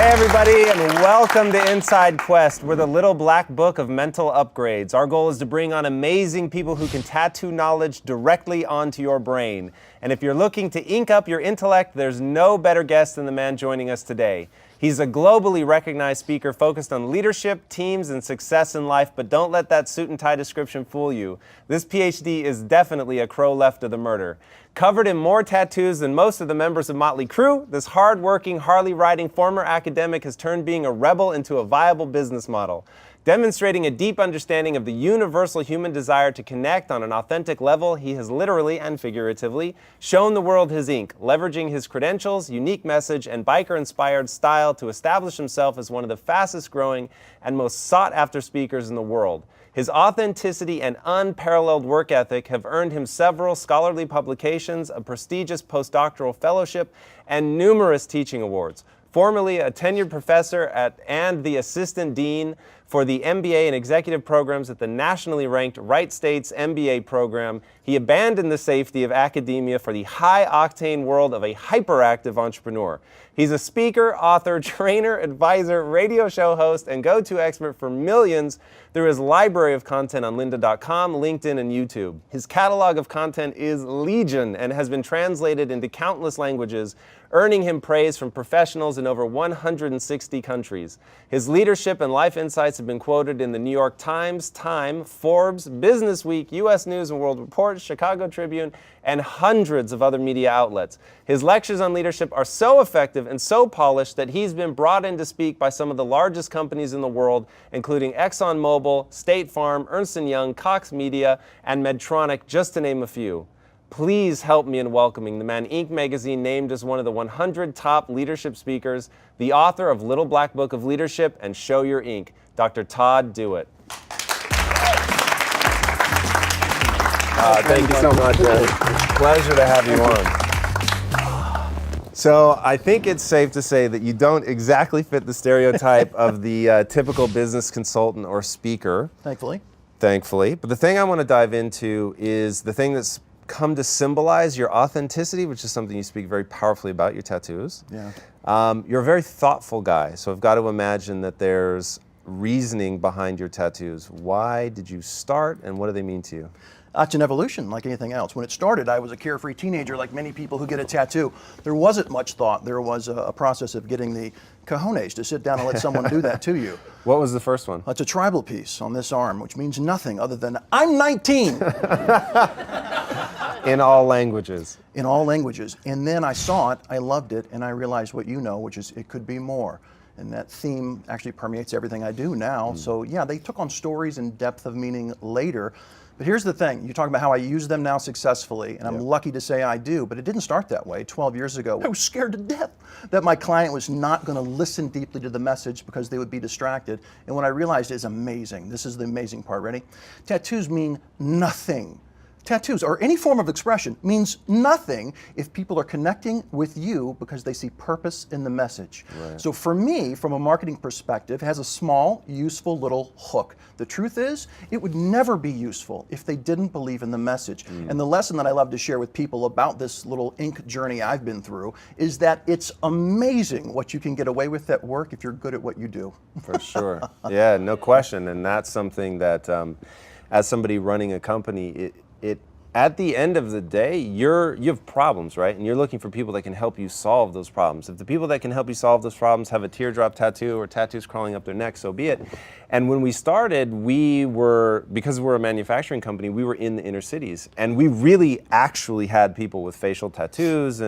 Hey everybody, and welcome to Inside Quest. We're the little black book of mental upgrades. Our goal is to bring on amazing people who can tattoo knowledge directly onto your brain. And if you're looking to ink up your intellect, there's no better guest than the man joining us today. He's a globally recognized speaker focused on leadership, teams, and success in life, but don't let that suit and tie description fool you. This Ph.D. is definitely a crow left of the murder. Covered in more tattoos than most of the members of Motley Crue, this hard-working, Harley-riding former academic has turned being a rebel into a viable business model. Demonstrating a deep understanding of the universal human desire to connect on an authentic level, he has literally and figuratively shown the world his ink, leveraging his credentials, unique message, and biker-inspired style to establish himself as one of the fastest-growing and most sought-after speakers in the world. His authenticity and unparalleled work ethic have earned him several scholarly publications, a prestigious postdoctoral fellowship, and numerous teaching awards. Formerly a tenured professor and the assistant dean for the MBA and executive programs at the nationally ranked Wright State's MBA program, he abandoned the safety of academia for the high-octane world of a hyperactive entrepreneur. He's a speaker, author, trainer, advisor, radio show host, and go-to expert for millions through his library of content on lynda.com, LinkedIn, and YouTube. His catalog of content is legion and has been translated into countless languages, earning him praise from professionals in over 160 countries. His leadership and life insights have been quoted in the New York Times, Time, Forbes, Business Week, U.S. News and World Report, Chicago Tribune, and hundreds of other media outlets. His lectures on leadership are so effective and so polished that he's been brought in to speak by some of the largest companies in the world, including ExxonMobil, State Farm, Ernst Young, Cox Media, and Medtronic, just to name a few. Please help me in welcoming the man Inc. magazine named as one of the 100 top leadership speakers, the author of Little Black Book of Leadership and Show Your Ink, Dr. Todd Dewett. Thank you so much, man. Pleasure to have you on. So I think it's safe to say that you don't exactly fit the stereotype of the typical business consultant or speaker. Thankfully. But the thing I want to dive into is the thing that's come to symbolize your authenticity, which is something you speak very powerfully about, your tattoos. Yeah. You're a very thoughtful guy, so I've got to imagine that there's reasoning behind your tattoos. Why did you start, and what do they mean to you? It's an evolution like anything else. When it started, I was a carefree teenager like many people who get a tattoo. There wasn't much thought. There was a process of getting the cojones to sit down and let someone do that to you. What was the first one? It's a tribal piece on this arm, which means nothing other than, I'm 19! In all languages. In all languages. And then I saw it, I loved it, and I realized what you know, which is it could be more. And that theme actually permeates everything I do now. So yeah, they took on stories and depth of meaning later. But here's the thing, you talk about how I use them now successfully, and I'm lucky to say I do, but it didn't start that way. 12 years ago, I was scared to death that my client was not going to listen deeply to the message because they would be distracted. And what I realized is amazing. This is the amazing part. Ready? Tattoos mean nothing. Tattoos, or any form of expression, means nothing if people are connecting with you because they see purpose in the message. Right. So for me, from a marketing perspective, it has a small, useful little hook. The truth is, it would never be useful if they didn't believe in the message. And the lesson that I love to share with people about this little ink journey I've been through is that it's amazing what you can get away with at work if you're good at what you do. For sure. Yeah, no question. And that's something that, as somebody running a company, at the end of the day, you have problems, right? And you're looking for people that can help you solve those problems. If the people that can help you solve those problems have a teardrop tattoo or tattoos crawling up their neck, so be it. And when we started, because we're a manufacturing company, we were in the inner cities. And we really actually had people with facial tattoos.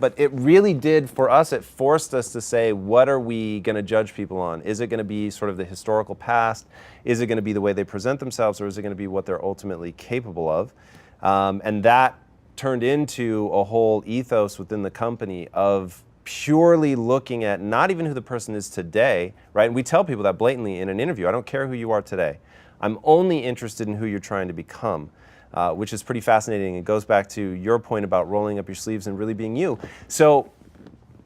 But it really did, for us, it forced us to say, what are we going to judge people on? Is it going to be sort of the historical past? Is it going to be the way they present themselves? Or is it going to be what they're ultimately capable of? And that turned into a whole ethos within the company of purely looking at not even who the person is today, right? And we tell people that blatantly in an interview. I don't care who you are today. I'm only interested in who you're trying to become, which is pretty fascinating. It goes back to your point about rolling up your sleeves and really being you. So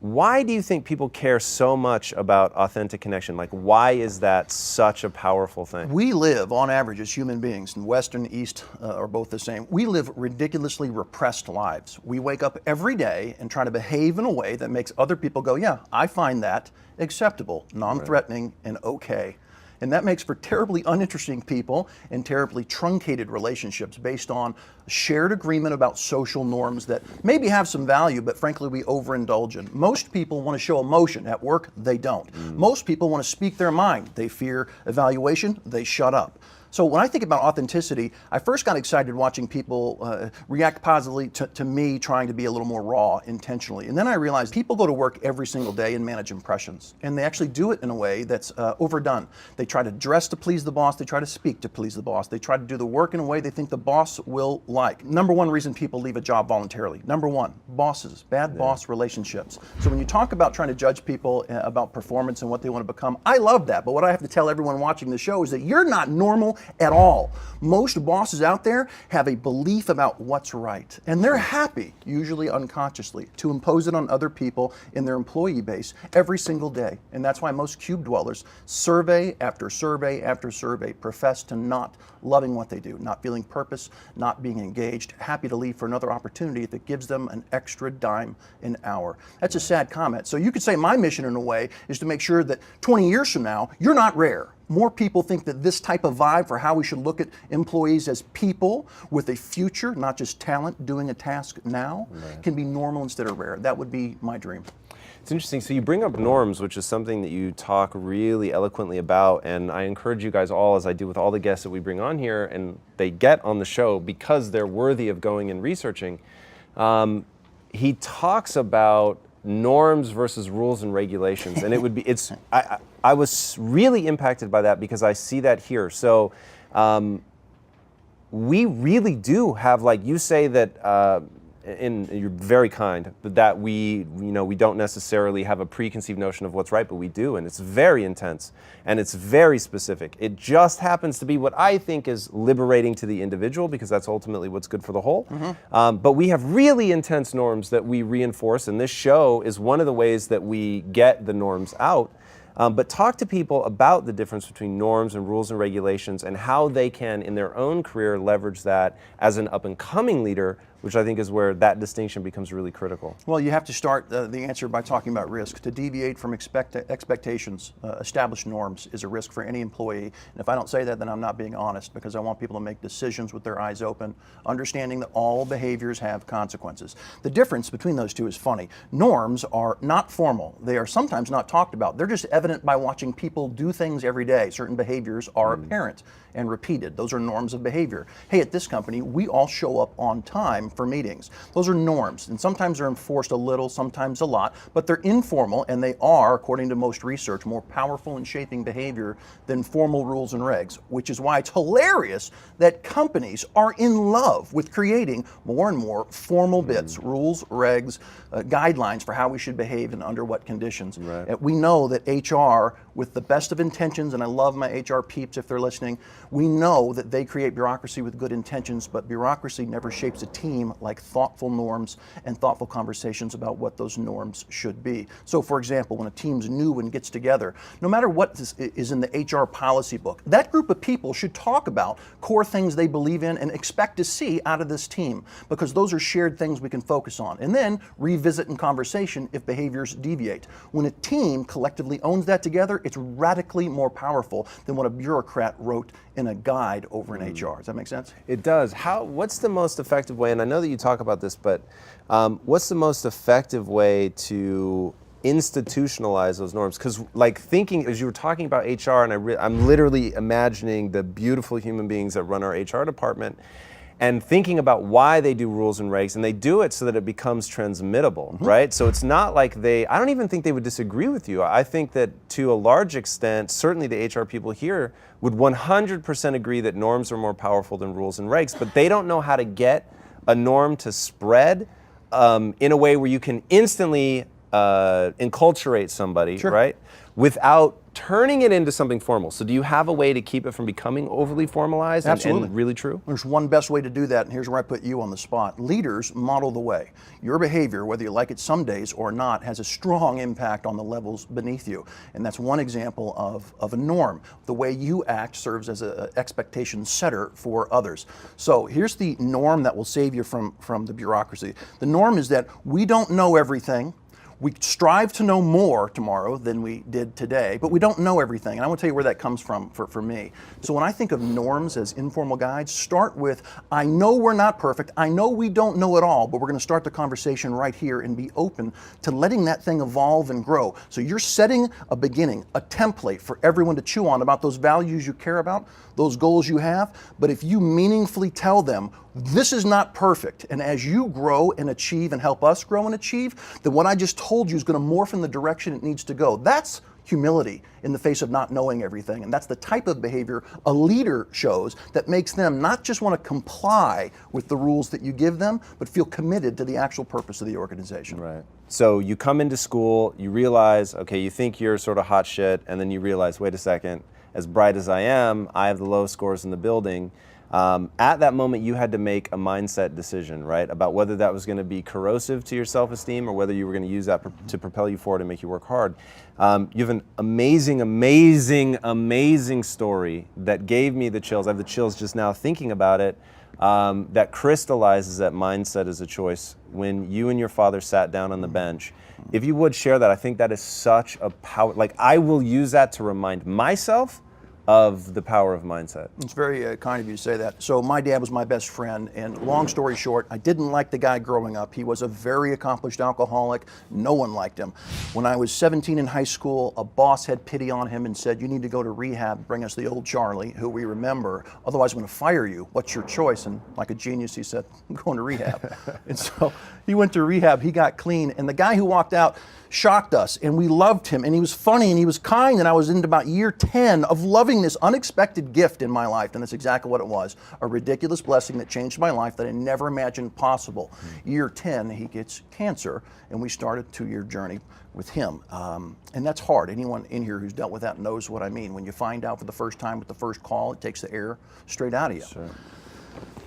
Why do you think people care so much about authentic connection? Like, why is that such a powerful thing? We live, on average, as human beings, and West and East are both the same. We live ridiculously repressed lives. We wake up every day and try to behave in a way that makes other people go, yeah, I find that acceptable, non-threatening, and okay. And that makes for terribly uninteresting people and terribly truncated relationships based on shared agreement about social norms that maybe have some value, but frankly we overindulge in. Most people want to show emotion. At work, they don't. Most people want to speak their mind. They fear evaluation. They shut up. So when I think about authenticity, I first got excited watching people react positively to me trying to be a little more raw intentionally. And then I realized people go to work every single day and manage impressions. And they actually do it in a way that's overdone. They try to dress to please the boss. They try to speak to please the boss. They try to do the work in a way they think the boss will like. Number one reason people leave a job voluntarily. Number one, bosses, bad boss relationships. So when you talk about trying to judge people about performance and what they want to become, I love that. But what I have to tell everyone watching the show is that you're not normal at all. Most bosses out there have a belief about what's right, and they're happy, usually unconsciously, to impose it on other people in their employee base every single day. And that's why most cube dwellers, survey after survey after survey, profess to not loving what they do, not feeling purpose, not being engaged, happy to leave for another opportunity if it gives them an extra dime an hour. That's a sad comment. So you could say my mission in a way is to make sure that 20 years from now, you're not rare. More people think that this type of vibe for how we should look at employees as people with a future, not just talent, doing a task now, can be normal instead of rare. That would be my dream. It's interesting. So you bring up norms, which is something that you talk really eloquently about, and I encourage you guys all, as I do with all the guests that we bring on here, and they get on the show because they're worthy of going and researching. He talks about norms versus rules and regulations, and it would be, I was really impacted by that because I see that here. So we really do have, like you say that, and you're very kind, that we don't necessarily have a preconceived notion of what's right, but we do, and it's very intense and it's very specific. It just happens to be what I think is liberating to the individual, because that's ultimately what's good for the whole. But we have really intense norms that we reinforce, and this show is one of the ways that we get the norms out. But talk to people about the difference between norms and rules and regulations and how they can, in their own career, leverage that as an up-and-coming leader, which I think is where that distinction becomes really critical. Well, you have to start the answer by talking about risk. To deviate from expectations, established norms, is a risk for any employee. And if I don't say that, then I'm not being honest, because I want people to make decisions with their eyes open, understanding that all behaviors have consequences. The difference between those two is funny. Norms are not formal. They are sometimes not talked about. They're just evident by watching people do things every day. Certain behaviors are apparent and repeated. Those are norms of behavior. Hey, at this company, we all show up on time for meetings. Those are norms, and sometimes they're enforced a little, sometimes a lot, but they're informal, and they are, according to most research, more powerful in shaping behavior than formal rules and regs, which is why it's hilarious that companies are in love with creating more and more formal bits, rules, regs, guidelines for how we should behave and under what conditions. We know that HR, with the best of intentions, and I love my HR peeps if they're listening, we know that they create bureaucracy with good intentions, but bureaucracy never shapes a team like thoughtful norms and thoughtful conversations about what those norms should be. So for example, when a team's new and gets together, no matter what is in the HR policy book, that group of people should talk about core things they believe in and expect to see out of this team, because those are shared things we can focus on, and then revisit in conversation if behaviors deviate. When a team collectively owns that together, it's radically more powerful than what a bureaucrat wrote in a guide over in HR. Does that make sense? It does. What's the most effective way, and I know that you talk about this, but what's the most effective way to institutionalize those norms? Because like thinking, as you were talking about HR, and I'm literally imagining the beautiful human beings that run our HR department, and thinking about why they do rules and regs, and they do it so that it becomes transmittable, right? So it's not like I don't even think they would disagree with you. I think that to a large extent, certainly the HR people here would 100% agree that norms are more powerful than rules and regs, but they don't know how to get a norm to spread in a way where you can instantly enculturate somebody, right? without turning it into something formal. So do you have a way to keep it from becoming overly formalized and really true? There's one best way to do that, and here's where I put you on the spot. Leaders model the way. Your behavior, whether you like it some days or not, has a strong impact on the levels beneath you. And that's one example of a norm. The way you act serves as an expectation setter for others. So here's the norm that will save you from the bureaucracy. The norm is that we don't know everything. We strive to know more tomorrow than we did today, but we don't know everything. And I want to tell you where that comes from for me. So when I think of norms as informal guides, start with, I know we're not perfect. I know we don't know it all, but we're going to start the conversation right here and be open to letting that thing evolve and grow. So you're setting a beginning, a template for everyone to chew on about those values you care about, those goals you have. But if you meaningfully tell them, this is not perfect, and as you grow and achieve and help us grow and achieve, then what I just told you is going to morph in the direction it needs to go. That's humility in the face of not knowing everything, and that's the type of behavior a leader shows that makes them not just want to comply with the rules that you give them, but feel committed to the actual purpose of the organization. Right. So you come into school, you realize, okay, you think you're sort of hot shit, and then you realize, wait a second, as bright as I am, I have the lowest scores in the building. At that moment, you had to make a mindset decision, right, about whether that was going to be corrosive to your self-esteem or whether you were going to use that to propel you forward and make you work hard. You have an amazing, amazing, amazing story that gave me the chills. I have the chills just now thinking about it, that crystallizes that mindset as a choice when you and your father sat down on the bench. If you would share that, I think that is such a power. Like, I will use that to remind myself of the power of mindset. It's very kind of you to say that. So my dad was my best friend, and long story short, I didn't like the guy growing up. He was a very accomplished alcoholic. No one liked him. When I was 17 in high school, a boss had pity on him and said, you need to go to rehab, bring us the old Charlie, who we remember, otherwise I'm going to fire you. What's your choice? And like a genius, he said, I'm going to rehab. And so he went to rehab, he got clean, and the guy who walked out shocked us, and we loved him, and he was funny, and he was kind, and I was into about year 10 of loving this unexpected gift in my life, and that's exactly what it was, a ridiculous blessing that changed my life that I never imagined possible. Year 10, he gets cancer, and we started a 2-year journey with him, and that's hard. Anyone in here who's dealt with that knows what I mean. When you find out for the first time with the first call, it takes the air straight out of you. Sure.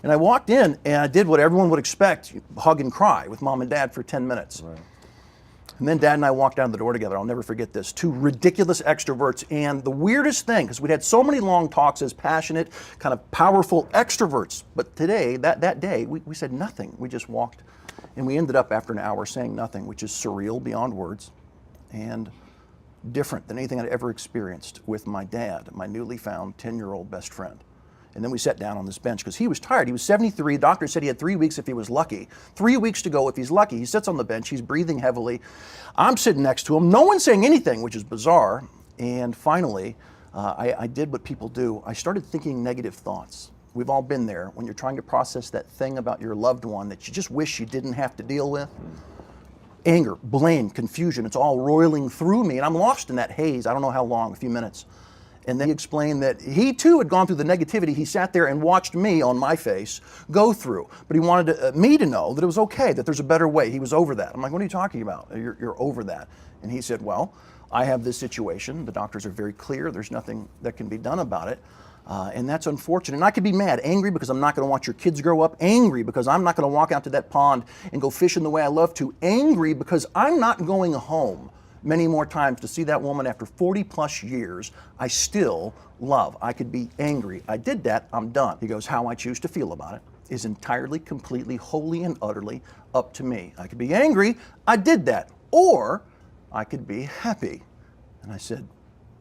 And I walked in, and I did what everyone would expect, hug and cry with mom and dad for 10 minutes. Right. And then Dad and I walked down the door together. I'll never forget this. 2 ridiculous extroverts. And the weirdest thing, because we'd had so many long talks as passionate, kind of powerful extroverts. But today, that day, we said nothing. We just walked. And we ended up after an hour saying nothing, which is surreal beyond words and different than anything I'd ever experienced with my dad, my newly found 10-year-old best friend. And then we sat down on this bench because he was tired. He was 73. The doctor said he had 3 weeks if he was lucky. 3 weeks to go if he's lucky. He sits on the bench. He's breathing heavily. I'm sitting next to him. No one's saying anything, which is bizarre. And finally, I did what people do. I started thinking negative thoughts. We've all been there when you're trying to process that thing about your loved one that you just wish you didn't have to deal with. Anger, blame, confusion, it's all roiling through me. And I'm lost in that haze. I don't know how long, a few minutes. And then he explained that he too had gone through the negativity he sat there and watched me on my face go through. But he wanted me to know that it was okay, that there's a better way. He was over that. I'm like, what are you talking about? You're over that. And he said, well, I have this situation. The doctors are very clear. There's nothing that can be done about it. And that's unfortunate. And I could be mad, angry because I'm not going to watch your kids grow up, angry because I'm not going to walk out to that pond and go fishing the way I love to, angry because I'm not going home many more times to see that woman after 40 plus years I still love. I could be angry. I did that, I'm done. He goes, how I choose to feel about it is entirely, completely, wholly and utterly up to me. I could be angry, I did that. Or I could be happy. And I said,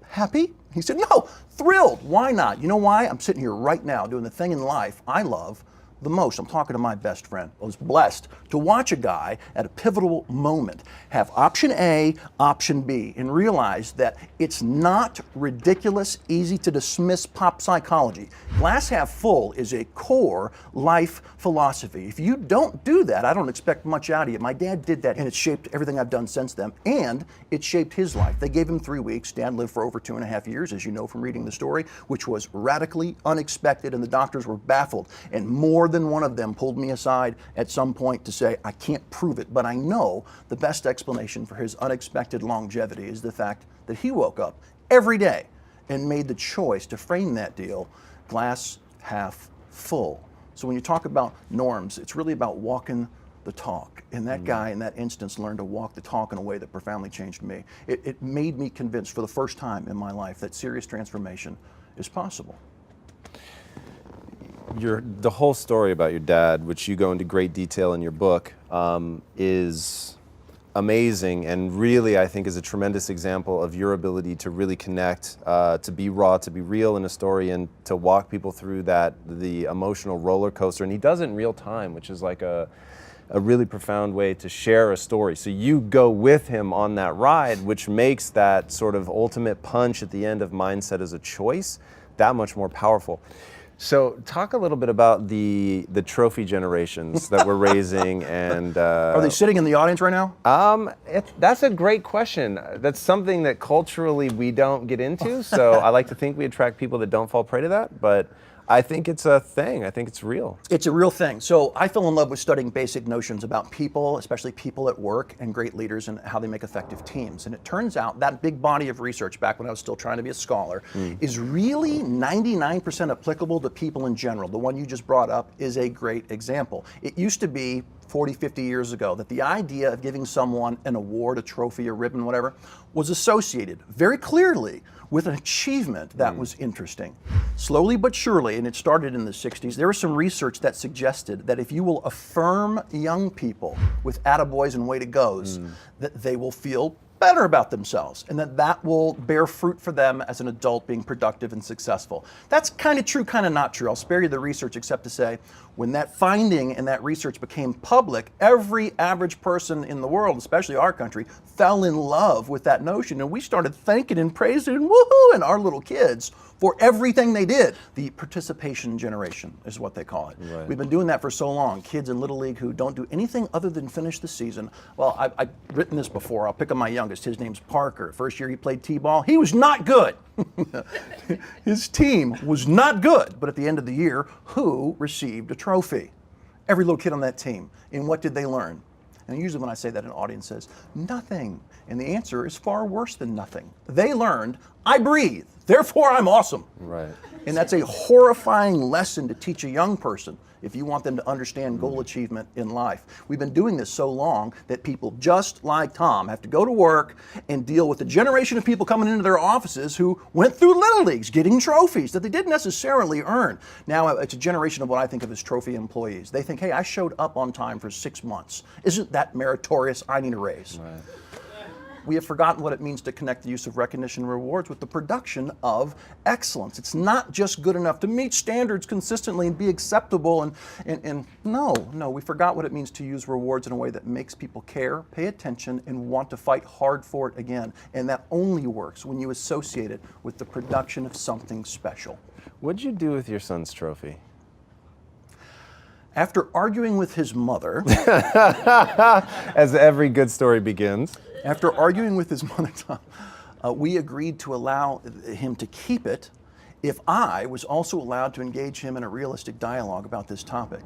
happy? He said, no, thrilled. Why not? You know why? I'm sitting here right now doing the thing in life I love the most. I'm talking to my best friend. I was blessed to watch a guy at a pivotal moment have option A, option B, and realize that it's not ridiculous, easy to dismiss pop psychology. Glass half full is a core life philosophy. If you don't do that, I don't expect much out of you. My dad did that, and it shaped everything I've done since then, and it shaped his life. They gave him 3 weeks. Dad lived for over 2.5 years, as you know from reading the story, which was radically unexpected, and the doctors were baffled. And more than one of them pulled me aside at some point to say, I can't prove it, but I know the best explanation for his unexpected longevity is the fact that he woke up every day and made the choice to frame that deal glass half full. So when you talk about norms, it's really about walking the talk. And that guy in that instance learned to walk the talk in a way that profoundly changed me. It made me convinced for the first time in my life that serious transformation is possible. The whole story about your dad, which you go into great detail in your book, is amazing, and really I think is a tremendous example of your ability to really connect, to be raw, to be real in a story, and to walk people through the emotional roller coaster. And he does it in real time, which is like a really profound way to share a story. So you go with him on that ride, which makes that sort of ultimate punch at the end of mindset as a choice that much more powerful. So talk a little bit about the trophy generations that we're raising, and are they sitting in the audience right now? That's a great question. That's something that culturally we don't get into, so I like to think we attract people that don't fall prey to that, but I think it's a thing. I think it's real. It's a real thing. So I fell in love with studying basic notions about people, especially people at work, and great leaders and how they make effective teams. And it turns out that big body of research, back when I was still trying to be a scholar, is really 99% applicable to people in general. The one you just brought up is a great example. It used to be 40, 50 years ago that the idea of giving someone an award, a trophy, a ribbon, whatever, was associated very clearly with an achievement that was interesting. Slowly but surely, and it started in the 60s, there was some research that suggested that if you will affirm young people with attaboys and way to goes, that they will feel better about themselves, and that will bear fruit for them as an adult being productive and successful. That's kind of true, kind of not true. I'll spare you the research except to say, when that finding and that research became public, every average person in the world, especially our country, fell in love with that notion, and we started thanking and praising and woohoo and our little kids for everything they did. The participation generation is what they call it. Right. We've been doing that for so long. Kids in Little League who don't do anything other than finish the season. Well, I've written this before. I'll pick up my youngest. His name's Parker. First year he played t-ball. He was not good. His team was not good. But at the end of the year, who received a trophy? Every little kid on that team. And what did they learn? And usually when I say that, an audience says, nothing. And the answer is far worse than nothing. They learned, I breathe, therefore I'm awesome. Right. And that's a horrifying lesson to teach a young person if you want them to understand goal achievement in life. We've been doing this so long that people just like Tom have to go to work and deal with a generation of people coming into their offices who went through Little Leagues getting trophies that they didn't necessarily earn. Now it's a generation of what I think of as trophy employees. They think, hey, I showed up on time for 6 months. Isn't that meritorious? I need a raise. Right. We have forgotten what it means to connect the use of recognition and rewards with the production of excellence. It's not just good enough to meet standards consistently and be acceptable, and no, we forgot what it means to use rewards in a way that makes people care, pay attention, and want to fight hard for it again. And that only works when you associate it with the production of something special. What'd you do with your son's trophy? After arguing with his mother, as every good story begins. After arguing with his mother, Tom, we agreed to allow him to keep it if I was also allowed to engage him in a realistic dialogue about this topic.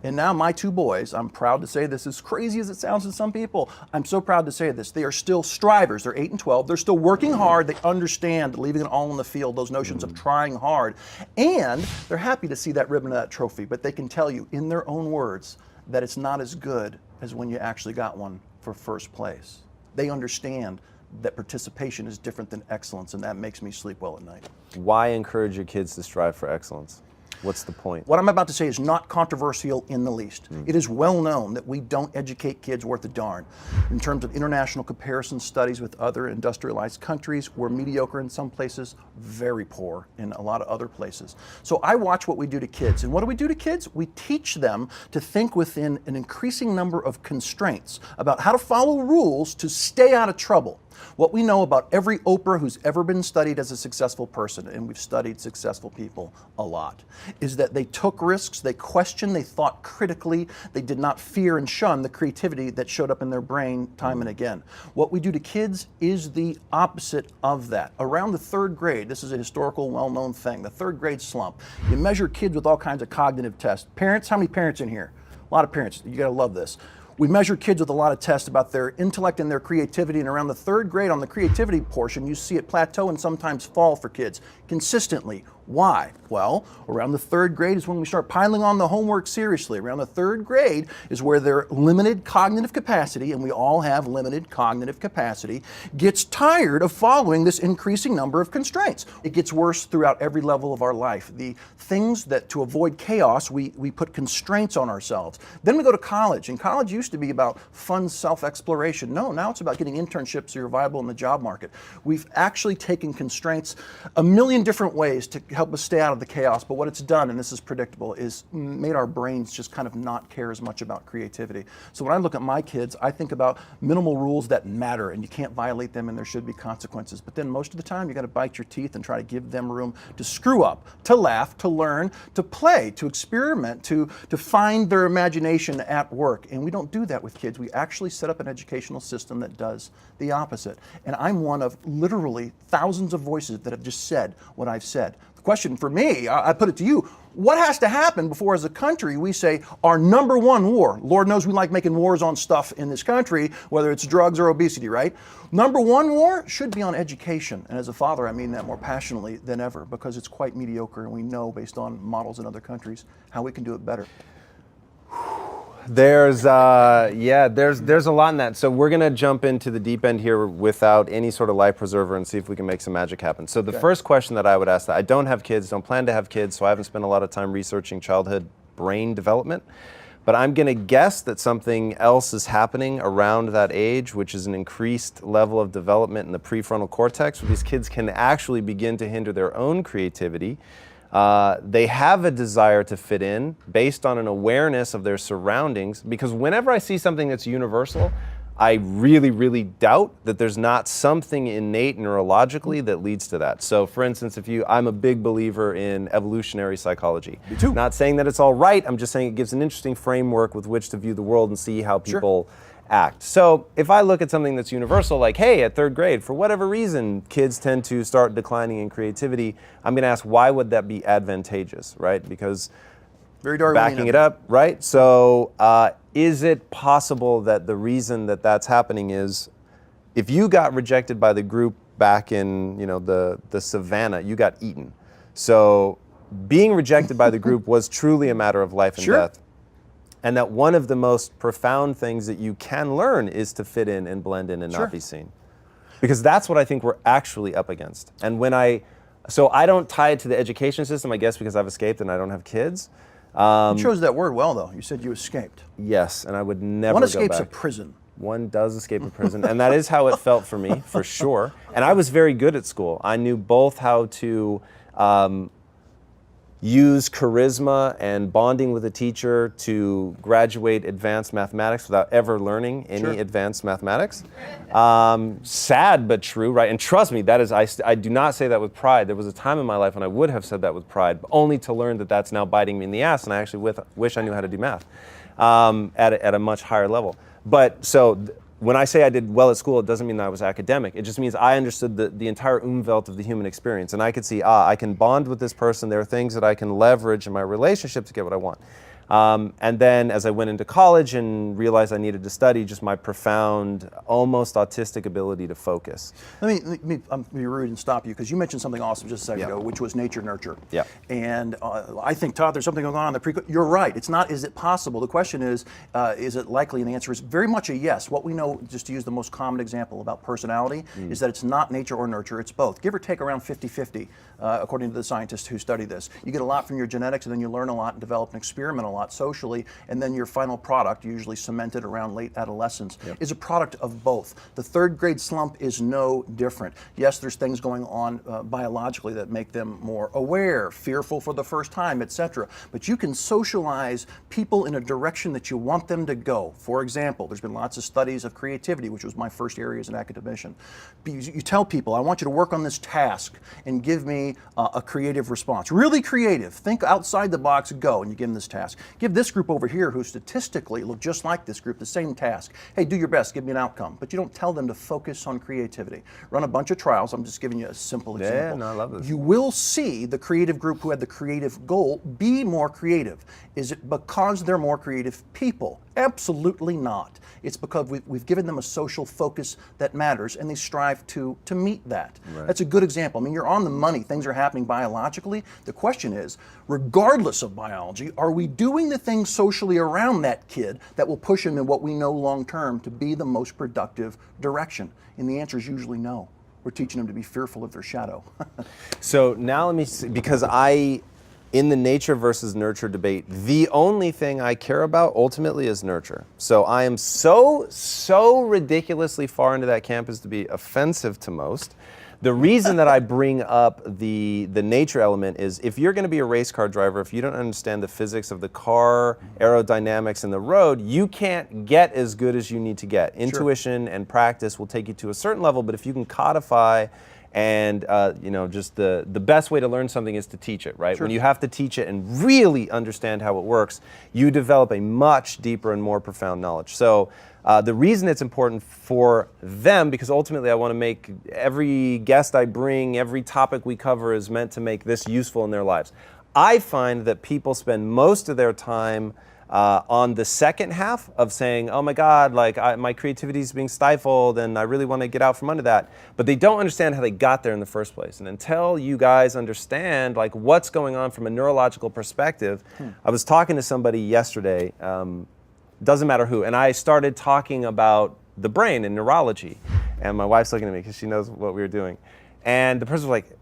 And now my two boys, I'm proud to say this, as crazy as it sounds to some people, I'm so proud to say this, they are still strivers. They're 8 and 12. They're still working hard. They understand leaving it all in the field, those notions of trying hard. And they're happy to see that ribbon of that trophy, but they can tell you in their own words that it's not as good as when you actually got one for first place. They understand that participation is different than excellence, and that makes me sleep well at night. Why encourage your kids to strive for excellence? What's the point? What I'm about to say is not controversial in the least. It is well known that we don't educate kids worth a darn. In terms of international comparison studies with other industrialized countries, we're mediocre in some places, very poor in a lot of other places. So I watch what we do to kids. And what do we do to kids? We teach them to think within an increasing number of constraints about how to follow rules to stay out of trouble. What we know about every Oprah who's ever been studied as a successful person, and we've studied successful people a lot, is that they took risks, they questioned, they thought critically, they did not fear and shun the creativity that showed up in their brain time and again. What we do to kids is the opposite of that. Around the third grade, this is a historical, well-known thing, the third grade slump. You measure kids with all kinds of cognitive tests. Parents, how many parents in here? A lot of parents, you gotta love this. We measure kids with a lot of tests about their intellect and their creativity, and around the third grade on the creativity portion, you see it plateau and sometimes fall for kids consistently. Why? Well, around the third grade is when we start piling on the homework seriously. Around the third grade is where their limited cognitive capacity, and we all have limited cognitive capacity, gets tired of following this increasing number of constraints. It gets worse throughout every level of our life. The things that, to avoid chaos, we put constraints on ourselves. Then we go to college, and college used to be about fun self-exploration. No, now it's about getting internships so you're viable in the job market. We've actually taken constraints a million different ways to help us stay out of the chaos, but what it's done, and this is predictable, is made our brains just kind of not care as much about creativity. So when I look at my kids, I think about minimal rules that matter, and you can't violate them, and there should be consequences. But then most of the time, you got to bite your teeth and try to give them room to screw up, to laugh, to learn, to play, to experiment, to find their imagination at work. And we don't do that with kids. We actually set up an educational system that does the opposite. And I'm one of literally thousands of voices that have just said what I've said. The question for me, I put it to you, what has to happen before as a country we say our number one war, Lord knows we like making wars on stuff in this country, whether it's drugs or obesity, right? Number one war should be on education. And as a father, I mean that more passionately than ever because it's quite mediocre and we know based on models in other countries how we can do it better. There's a lot in that. So we're gonna jump into the deep end here without any sort of life preserver and see if we can make some magic happen. So the first question that I would ask, that I don't have kids, don't plan to have kids, so I haven't spent a lot of time researching childhood brain development, but I'm gonna guess that something else is happening around that age, which is an increased level of development in the prefrontal cortex, where these kids can actually begin to hinder their own creativity. They have a desire to fit in based on an awareness of their surroundings, because whenever I see something that's universal, I really, really doubt that there's not something innate neurologically that leads to that. So for instance, I'm a big believer in evolutionary psychology. Me too. Not saying that it's all right, I'm just saying it gives an interesting framework with which to view the world and see how people act. So if I look at something that's universal, like, hey, at third grade, for whatever reason, kids tend to start declining in creativity, I'm gonna ask, why would that be advantageous, right? Because very Darwinian. Backing it up, right? So is it possible that the reason that that's happening is if you got rejected by the group back in the savannah, you got eaten. So being rejected by the group was truly a matter of life and death. And that one of the most profound things that you can learn is to fit in and blend in and not be seen. Because that's what I think we're actually up against. And so I don't tie it to the education system, I guess because I've escaped and I don't have kids. You chose that word well, though. You said you escaped. Yes, and I would never One go escapes back. a prison. One does escape a prison, and that is how it felt for me, for sure. And I was very good at school. I knew both how to use charisma and bonding with a teacher to graduate advanced mathematics without ever learning any advanced mathematics. Sad but true, right? And trust me, that is, I do not say that with pride. There was a time in my life when I would have said that with pride, but only to learn that that's now biting me in the ass, and I actually wish I knew how to do math at a much higher level. But so when I say I did well at school, it doesn't mean that I was academic. It just means I understood the entire umwelt of the human experience. And I could see, I can bond with this person. There are things that I can leverage in my relationship to get what I want. And then as I went into college and realized I needed to study, just my profound, almost autistic ability to focus. Let me be rude and stop you, because you mentioned something awesome just a second ago, which was nature-nurture. Yeah. And I think, Todd, there's something going on in the you're right. It's not, is it possible? The question is it likely? And the answer is very much a yes. What we know, just to use the most common example about personality, is that it's not nature or nurture, it's both. Give or take around 50-50, according to the scientists who study this. You get a lot from your genetics, and then you learn a lot and develop and experiment a lot. lot socially, and then your final product, usually cemented around late adolescence, is a product of both. The third grade slump is no different. Yes, there's things going on biologically that make them more aware, fearful for the first time, etc. But you can socialize people in a direction that you want them to go. For example, there's been lots of studies of creativity, which was my first area as an academician. You tell people, I want you to work on this task and give me a creative response. Really creative. Think outside the box, go, and you give them this task. Give this group over here, who statistically look just like this group, the same task. Hey, do your best, give me an outcome. But you don't tell them to focus on creativity. Run a bunch of trials. I'm just giving you a simple example. Yeah, no, I love this. You will see the creative group who had the creative goal be more creative. Is it because they're more creative people? Absolutely not. It's because we've given them a social focus that matters, and they strive to meet that. Right. That's a good example. I mean, you're on the money. Things are happening biologically. The question is, regardless of biology, are we doing the things socially around that kid that will push him in what we know long term to be the most productive direction? And the answer is usually no. We're teaching them to be fearful of their shadow. So now let me see, because in the nature versus nurture debate, the only thing I care about ultimately is nurture. So I am so ridiculously far into that camp as to be offensive to most. The reason that I bring up the nature element is, if you're going to be a race car driver, if you don't understand the physics of the car, aerodynamics, and the road, you can't get as good as you need to get. Intuition and practice will take you to a certain level, but if you can codify and just the best way to learn something is to teach it, right? When you have to teach it and really understand how it works, you develop a much deeper and more profound knowledge. So the reason it's important for them, because ultimately I want to make every guest I bring, every topic we cover is meant to make this useful in their lives. I find that people spend most of their time on the second half of saying, oh my God, my creativity is being stifled and I really want to get out from under that. But they don't understand how they got there in the first place. And until you guys understand what's going on from a neurological perspective, I was talking to somebody yesterday, doesn't matter who, and I started talking about the brain and neurology. And my wife's looking at me because she knows what we were doing. And the person was like,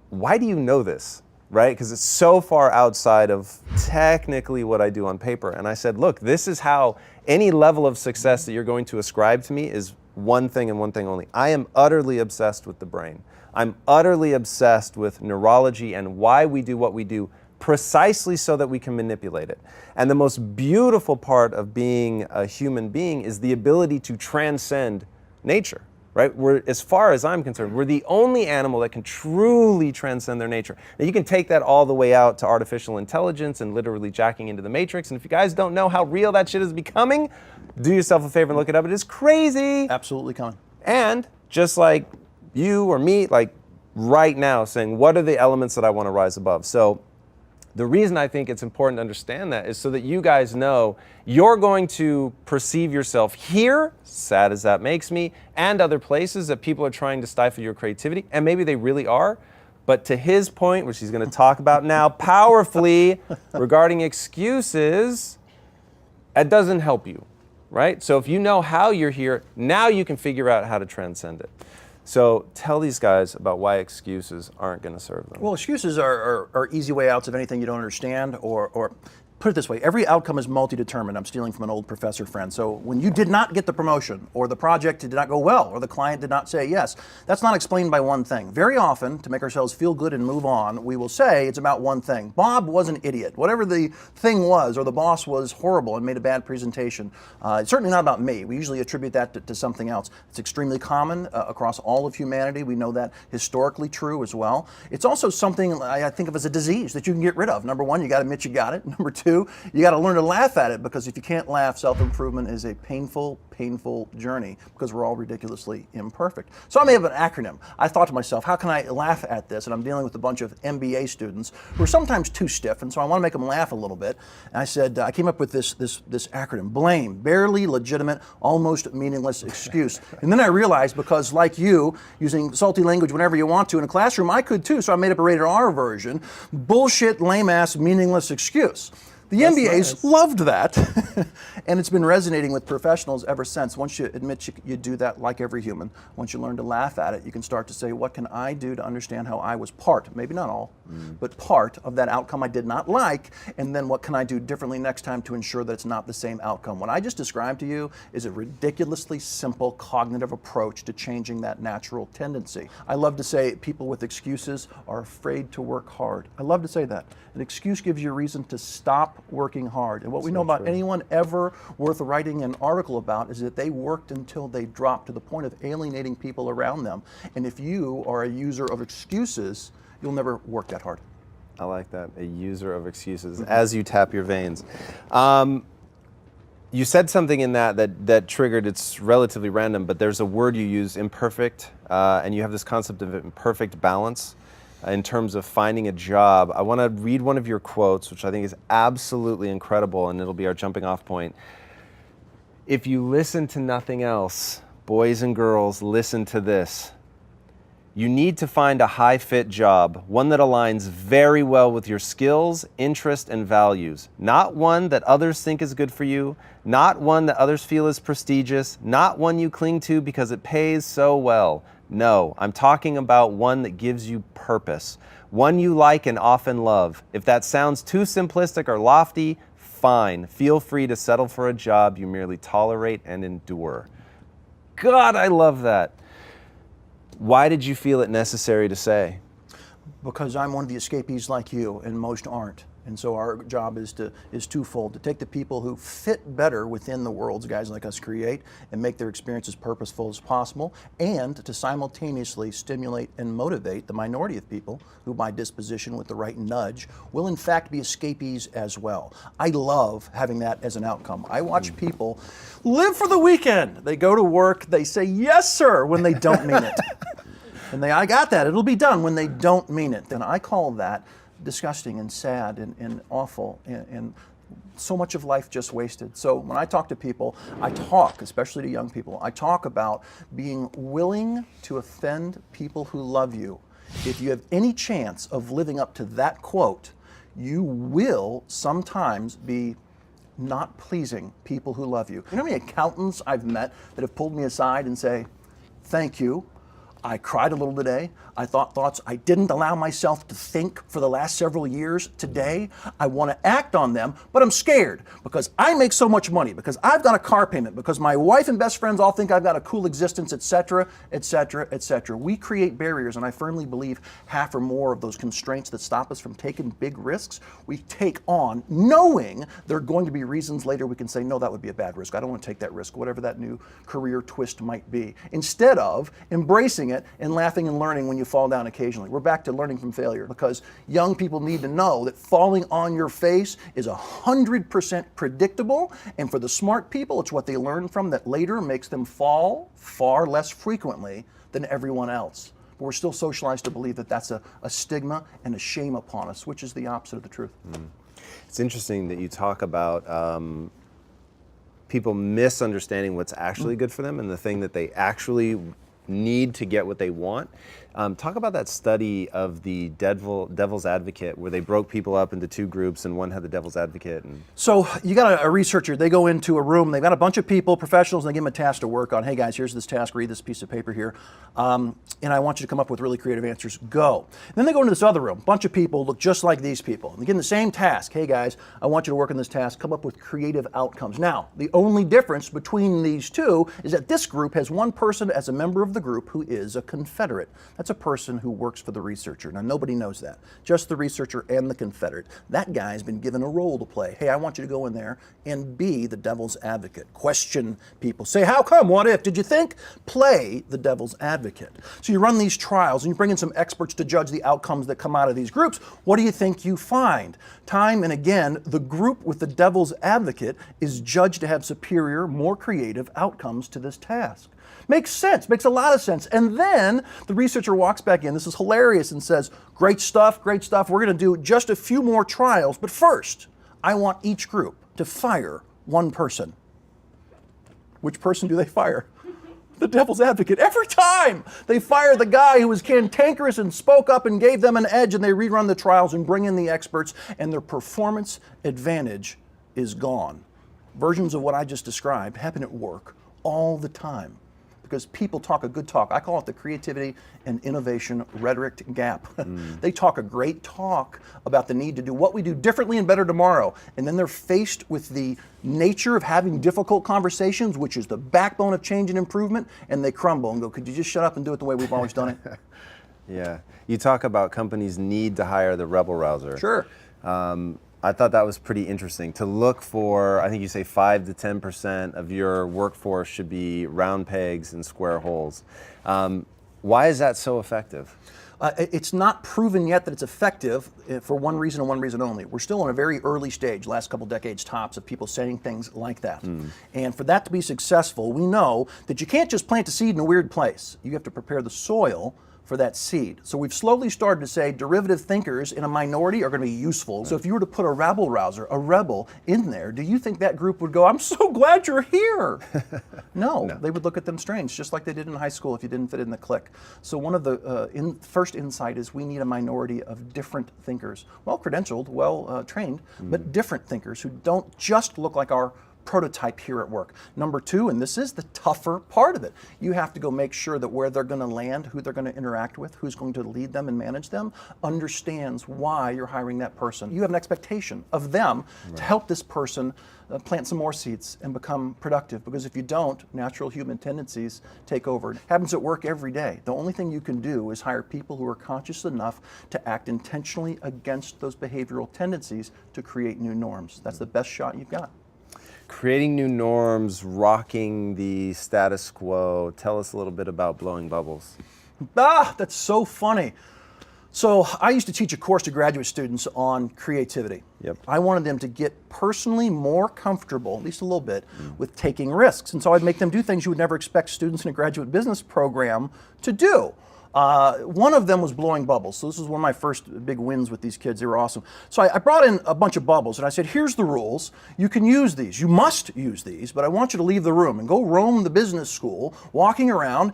why do you know this? Right? Because it's so far outside of technically what I do on paper. And I said, look, this is how any level of success that you're going to ascribe to me is one thing and one thing only. I am utterly obsessed with the brain. I'm utterly obsessed with neurology and why we do what we do, precisely so that we can manipulate it. And the most beautiful part of being a human being is the ability to transcend nature. Right? As far as I'm concerned, we're the only animal that can truly transcend their nature. Now, you can take that all the way out to artificial intelligence and literally jacking into the matrix. And if you guys don't know how real that shit is becoming, do yourself a favor and look it up. It is crazy. Absolutely coming. And just like you or me, right now, saying, what are the elements that I want to rise above? So the reason I think it's important to understand that is so that you guys know you're going to perceive yourself here, sad as that makes me, and other places that people are trying to stifle your creativity, and maybe they really are. But to his point, which he's going to talk about now powerfully regarding excuses, that doesn't help you, right? So if you know how you're here, now you can figure out how to transcend it. So tell these guys about why excuses aren't going to serve them. Well, excuses are easy way outs of anything you don't understand, or put it this way, every outcome is multi-determined. I'm stealing from an old professor friend. So when you did not get the promotion, or the project did not go well, or the client did not say yes, that's not explained by one thing. Very often, to make ourselves feel good and move on, we will say it's about one thing. Bob was an idiot. Whatever the thing was, or the boss was horrible and made a bad presentation. It's certainly not about me. We usually attribute that to something else. It's extremely common across all of humanity. We know that historically true as well. It's also something I think of as a disease that you can get rid of. Number one, you got to admit you got it. Number two, you got to learn to laugh at it, because if you can't laugh, self-improvement is a painful journey, because we're all ridiculously imperfect. So I made up an acronym. I thought to myself, how can I laugh at this? And I'm dealing with a bunch of MBA students who are sometimes too stiff, and so I want to make them laugh a little bit. And I said, I came up with this acronym: BLAME, barely legitimate, almost meaningless excuse. And then I realized, because like you, using salty language whenever you want to in a classroom, I could too, so I made up a rated R version: bullshit, lame-ass, meaningless excuse. The MBAs loved that, and it's been resonating with professionals ever since. Once you admit you do that, like every human, once you learn to laugh at it, you can start to say, what can I do to understand how I was part, maybe not all, but part of that outcome I did not like, and then what can I do differently next time to ensure that it's not the same outcome? What I just described to you is a ridiculously simple cognitive approach to changing that natural tendency. I love to say people with excuses are afraid to work hard. I love to say that. An excuse gives you a reason to stop working hard. And what we know about anyone ever worth writing an article about is that they worked until they dropped to the point of alienating people around them. And if you are a user of excuses, you'll never work that hard. I like that, a user of excuses, as you tap your veins. You said something in that triggered, it's relatively random, but there's a word you use, imperfect, and you have this concept of imperfect balance in terms of finding a job. I want to read one of your quotes, which I think is absolutely incredible, and it'll be our jumping off point. If you listen to nothing else, boys and girls, listen to this. You need to find a high-fit job, one that aligns very well with your skills, interests, and values. Not one that others think is good for you, not one that others feel is prestigious, not one you cling to because it pays so well. No, I'm talking about one that gives you purpose, one you like and often love. If that sounds too simplistic or lofty, fine. Feel free to settle for a job you merely tolerate and endure. God, I love that. Why did you feel it necessary to say? Because I'm one of the escapees like you, and most aren't. And so our job is twofold: to take the people who fit better within the worlds guys like us create and make their experiences purposeful as possible, and to simultaneously stimulate and motivate the minority of people who, by disposition with the right nudge, will in fact be escapees as well. I love having that as an outcome. I watch people live for the weekend. They go to work, they say yes sir when they don't mean it. And I got that, it'll be done, when they don't mean it. And I call that disgusting and sad and awful, and so much of life just wasted. So when I talk to people, I talk, especially to young people, I talk about being willing to offend people who love you. If you have any chance of living up to that quote, you will sometimes be not pleasing people who love you. You know how many accountants I've met that have pulled me aside and say, thank you, I cried a little today. I thought thoughts I didn't allow myself to think for the last several years. Today, I want to act on them, but I'm scared because I make so much money, because I've got a car payment, because my wife and best friends all think I've got a cool existence, etc., etc., etc. We create barriers, and I firmly believe half or more of those constraints that stop us from taking big risks, we take on knowing there are going to be reasons later we can say, no, that would be a bad risk. I don't want to take that risk, whatever that new career twist might be, instead of embracing it and laughing and learning when you fall down occasionally. We're back to learning from failure, because young people need to know that falling on your face is 100% predictable, and for the smart people, it's what they learn from that later makes them fall far less frequently than everyone else. But we're still socialized to believe that that's a stigma and a shame upon us, which is the opposite of the truth. It's interesting that you talk about people misunderstanding what's actually good for them and the thing that they actually need to get what they want. Talk about that study of the devil's advocate, where they broke people up into two groups and one had the devil's advocate. So you got a researcher, they go into a room, they've got a bunch of people, professionals, and they give them a task to work on. Hey guys, here's this task, read this piece of paper here, and I want you to come up with really creative answers, go. And then they go into this other room, bunch of people look just like these people, and they give them the same task. Hey guys, I want you to work on this task, come up with creative outcomes. Now, the only difference between these two is that this group has one person as a member of the group who is a Confederate. That's a person who works for the researcher. Now, nobody knows that. Just the researcher and the Confederate. That guy's been given a role to play. Hey, I want you to go in there and be the devil's advocate. Question people. Say, how come? What if? Did you think? Play the devil's advocate. So you run these trials and you bring in some experts to judge the outcomes that come out of these groups. What do you think you find? Time and again, the group with the devil's advocate is judged to have superior, more creative outcomes to this task. Makes sense, makes a lot of sense. And then the researcher walks back in, this is hilarious, and says, great stuff, we're gonna do just a few more trials, but first, I want each group to fire one person. Which person do they fire? The devil's advocate. Every time they fire the guy who was cantankerous and spoke up and gave them an edge, and they rerun the trials and bring in the experts, and their performance advantage is gone. Versions of what I just described happen at work all the time, because people talk a good talk. I call it the creativity and innovation rhetoric gap. They talk a great talk about the need to do what we do differently and better tomorrow. And then they're faced with the nature of having difficult conversations, which is the backbone of change and improvement, and they crumble and go, could you just shut up and do it the way we've always done it? Yeah. You talk about companies need to hire the rebel rouser. Sure. I thought that was pretty interesting to look for. I think you say 5 to 10% of your workforce should be round pegs and square holes. Why is that so effective? It's not proven yet that it's effective for one reason and one reason only. We're still in a very early stage, last couple decades tops, of people saying things like that. And for that to be successful, we know that you can't just plant a seed in a weird place. You have to prepare the soil for that seed. So we've slowly started to say derivative thinkers in a minority are going to be useful. So if you were to put a rabble rouser, a rebel, in there, do you think that group would go, I'm so glad you're here? No, they would look at them strange, just like they did in high school if you didn't fit in the clique. So one of the first insight is we need a minority of different thinkers, well-credentialed, well-trained, but different thinkers who don't just look like our prototype here at work. Number two, and this is the tougher part of it, you have to go make sure that where they're going to land, who they're going to interact with, who's going to lead them and manage them, understands why you're hiring that person. You have an expectation of them to help this person plant some more seeds and become productive, because if you don't, natural human tendencies take over. It happens at work every day. The only thing you can do is hire people who are conscious enough to act intentionally against those behavioral tendencies to create new norms. That's the best shot you've got. Creating new norms, rocking the status quo. Tell us a little bit about blowing bubbles. That's so funny. So I used to teach a course to graduate students on creativity. I wanted them to get personally more comfortable, at least a little bit, with taking risks. And so I'd make them do things you would never expect students in a graduate business program to do. One of them was blowing bubbles. So this was one of my first big wins with these kids. They were awesome. So I brought in a bunch of bubbles and I said, here's the rules. You can use these. You must use these, but I want you to leave the room and go roam the business school, walking around,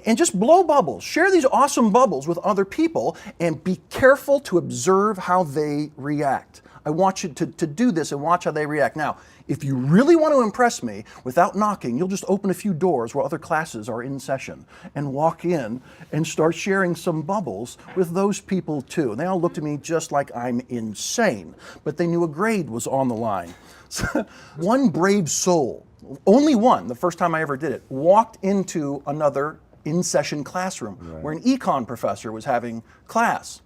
and just blow bubbles. Share these awesome bubbles with other people and be careful to observe how they react. I want you to do this and watch how they react. Now, if you really want to impress me without knocking, you'll just open a few doors where other classes are in session and walk in and start sharing some bubbles with those people too. And they all looked at me just like I'm insane, but they knew a grade was on the line. One brave soul, only one, the first time I ever did it, walked into another in-session classroom where an econ professor was having class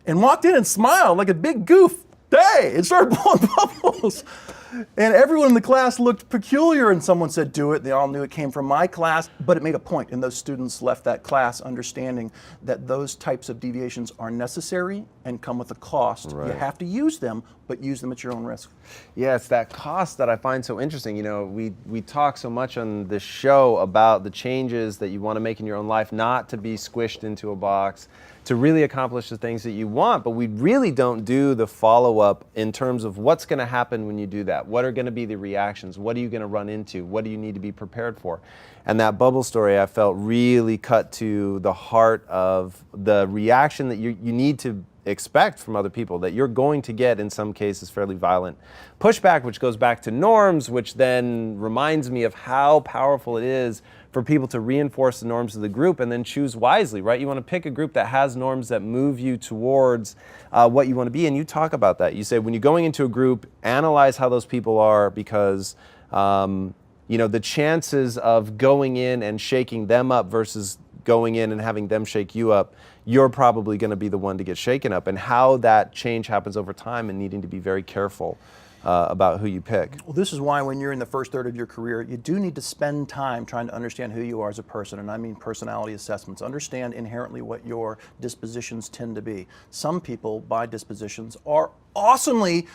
and walked in and smiled like a big goof. Hey, and started blowing bubbles. And everyone in the class looked peculiar, and someone said, do it. They all knew it came from my class, but it made a point, and those students left that class understanding that those types of deviations are necessary and come with a cost. You have to use them, but use them at your own risk. Yeah, it's that cost that I find so interesting. You know, we talk so much on this show about the changes that you want to make in your own life, not to be squished into a box, to really accomplish the things that you want, but we really don't do the follow-up in terms of what's going to happen when you do that. What are going to be the reactions? What are you going to run into? What do you need to be prepared for? And that bubble story, I felt, really cut to the heart of the reaction that you need to expect from other people, that you're going to get, in some cases, fairly violent pushback, which goes back to norms, which then reminds me of how powerful it is for people to reinforce the norms of the group and then choose wisely, right? You want to pick a group that has norms that move you towards what you want to be, and you talk about that. You say when you're going into a group, analyze how those people are, because you know, the chances of going in and shaking them up versus going in and having them shake you up, you're probably going to be the one to get shaken up, and how that change happens over time and needing to be very careful about who you pick. Well, this is why when you're in the first third of your career, you do need to spend time trying to understand who you are as a person, and I mean personality assessments. Understand inherently what your dispositions tend to be. Some people, by dispositions, are awesomely,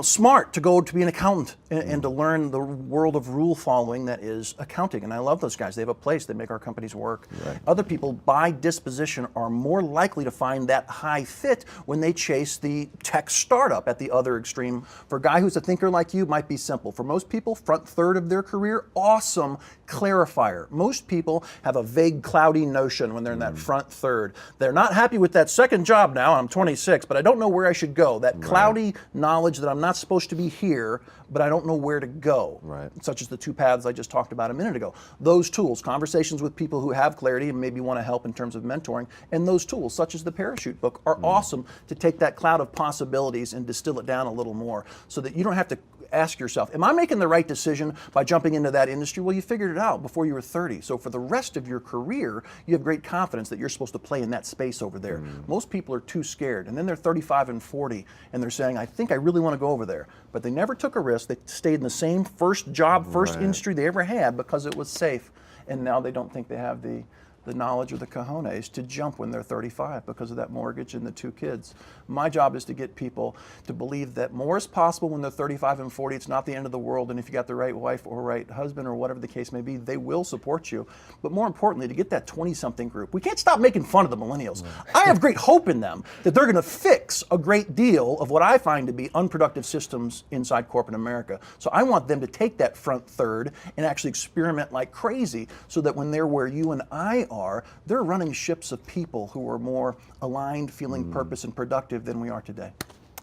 smart to go to be an accountant and to learn the world of rule following that is accounting. And I love those guys. They have a place. They make our companies work. Other people, by disposition, are more likely to find that high fit when they chase the tech startup at the other extreme. For a guy who's a thinker like you, it might be simple. For most people, front third of their career, awesome clarifier. Most people have a vague, cloudy notion when they're in that front third. They're not happy with that second job now. I'm 26, but I don't know where I should go. That cloudy cloudy knowledge that I'm not supposed to be here, but I don't know where to go, such as the two paths I just talked about a minute ago. Those tools, conversations with people who have clarity and maybe want to help in terms of mentoring, and those tools, such as the Parachute book, are awesome to take that cloud of possibilities and distill it down a little more so that you don't have to ask yourself, am I making the right decision by jumping into that industry? Well, you figured it out before you were 30. So for the rest of your career, you have great confidence that you're supposed to play in that space over there. Most people are too scared. And then they're 35 and 40 and they're saying, I think I really want to go over there. But they never took a risk. They stayed in the same first job, first industry they ever had because it was safe. And now they don't think they have the knowledge or the cojones to jump when they're 35 because of that mortgage and the two kids. My job is to get people to believe that more is possible when they're 35 and 40. It's not the end of the world, and if you got the right wife or right husband or whatever the case may be, they will support you. But more importantly, to get that 20-something group, we can't stop making fun of the millennials. I have great hope in them that they're going to fix a great deal of what I find to be unproductive systems inside corporate America. So I want them to take that front third and actually experiment like crazy so that when they're where you and I are, they're running ships of people who are more aligned, feeling purpose and productive than we are today.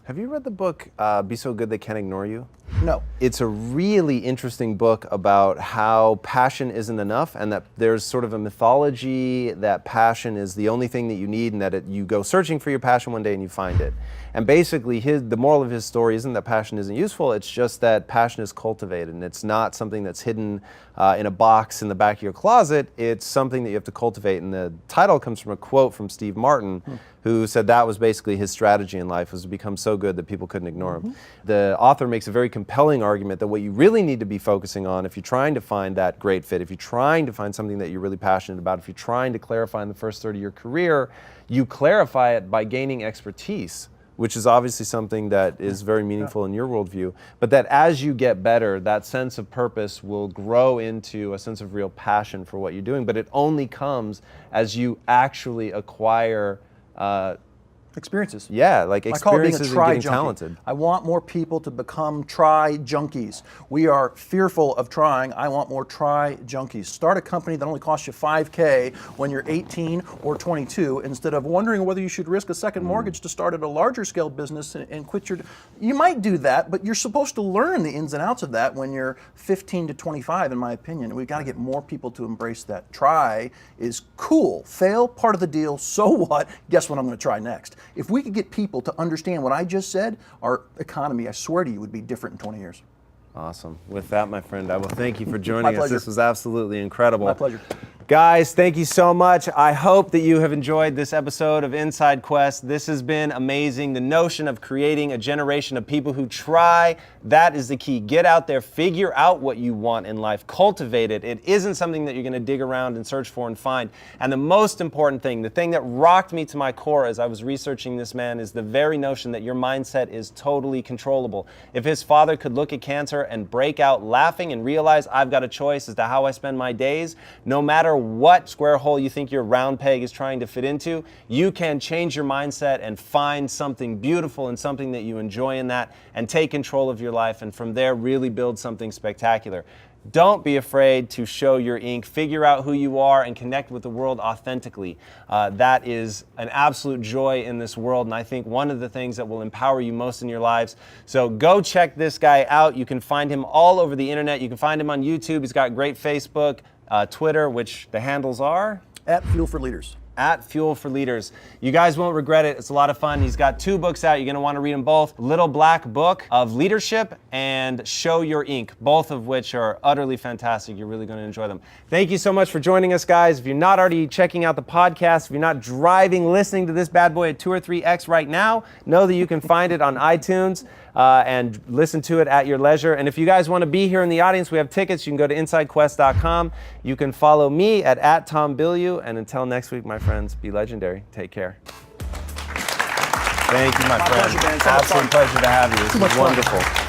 Have you read the book, Be So Good They Can't Ignore You? No. It's a really interesting book about how passion isn't enough and that there's sort of a mythology that passion is the only thing that you need and that you go searching for your passion one day and you find it. And basically the moral of his story isn't that passion isn't useful, it's just that passion is cultivated and it's not something that's hidden in a box in the back of your closet, it's something that you have to cultivate. And the title comes from a quote from Steve Martin, who said that was basically his strategy in life, was to become so good that people couldn't ignore him. The author makes a very compelling argument that what you really need to be focusing on if you're trying to find that great fit, if you're trying to find something that you're really passionate about, if you're trying to clarify in the first third of your career, you clarify it by gaining expertise, which is obviously something that is very meaningful in your worldview, but that as you get better, that sense of purpose will grow into a sense of real passion for what you're doing, but it only comes as you actually acquire experiences. Yeah, like experiences I call it being a and getting talented. I want more people to become try junkies. We are fearful of trying. I want more try junkies. Start a company that only costs you $5K when you're 18 or 22 instead of wondering whether you should risk a second mortgage to start at a larger scale business and quit your... You might do that, but you're supposed to learn the ins and outs of that when you're 15 to 25, in my opinion. We've got to get more people to embrace that. Try is cool. Fail, part of the deal. So what? Guess what I'm going to try next? If we could get people to understand what I just said, our economy, I swear to you, would be different in 20 years. Awesome. With that, my friend, I will thank you for joining us. pleasure. This was absolutely incredible. My pleasure. Guys, thank you so much. I hope that you have enjoyed this episode of Inside Quest. This has been amazing. The notion of creating a generation of people who try, that is the key. Get out there, figure out what you want in life, cultivate it. It isn't something that you're going to dig around and search for and find. And the most important thing, the thing that rocked me to my core as I was researching this man, is the very notion that your mindset is totally controllable. If his father could look at cancer and break out laughing and realize I've got a choice as to how I spend my days, no matter what square hole you think your round peg is trying to fit into, you can change your mindset and find something beautiful and something that you enjoy in that and take control of your life, and from there really build something spectacular. Don't be afraid to show your ink, figure out who you are, and connect with the world authentically. That is an absolute joy in this world, and I think one of the things that will empower you most in your lives. So go check this guy out. You can find him all over the internet. You can find him on YouTube. He's got great Facebook, Twitter, which the handles are? @Fuel4Leaders. @Fuel4Leaders. You guys won't regret it. It's a lot of fun. He's got 2 books out. You're going to want to read them both. Little Black Book of Leadership and Show Your Ink, both of which are utterly fantastic. You're really going to enjoy them. Thank you so much for joining us, guys. If you're not already checking out the podcast, if you're not driving, listening to this bad boy at 2 or 3x right now, know that you can find it on iTunes and listen to it at your leisure. And if you guys want to be here in the audience, we have tickets. You can go to InsideQuest.com. You can follow me at Tom Bilyeu. And until next week, my friends, be legendary. Take care. Thank you, my friend. Pleasure, man. Absolute pleasure to have you. This is wonderful.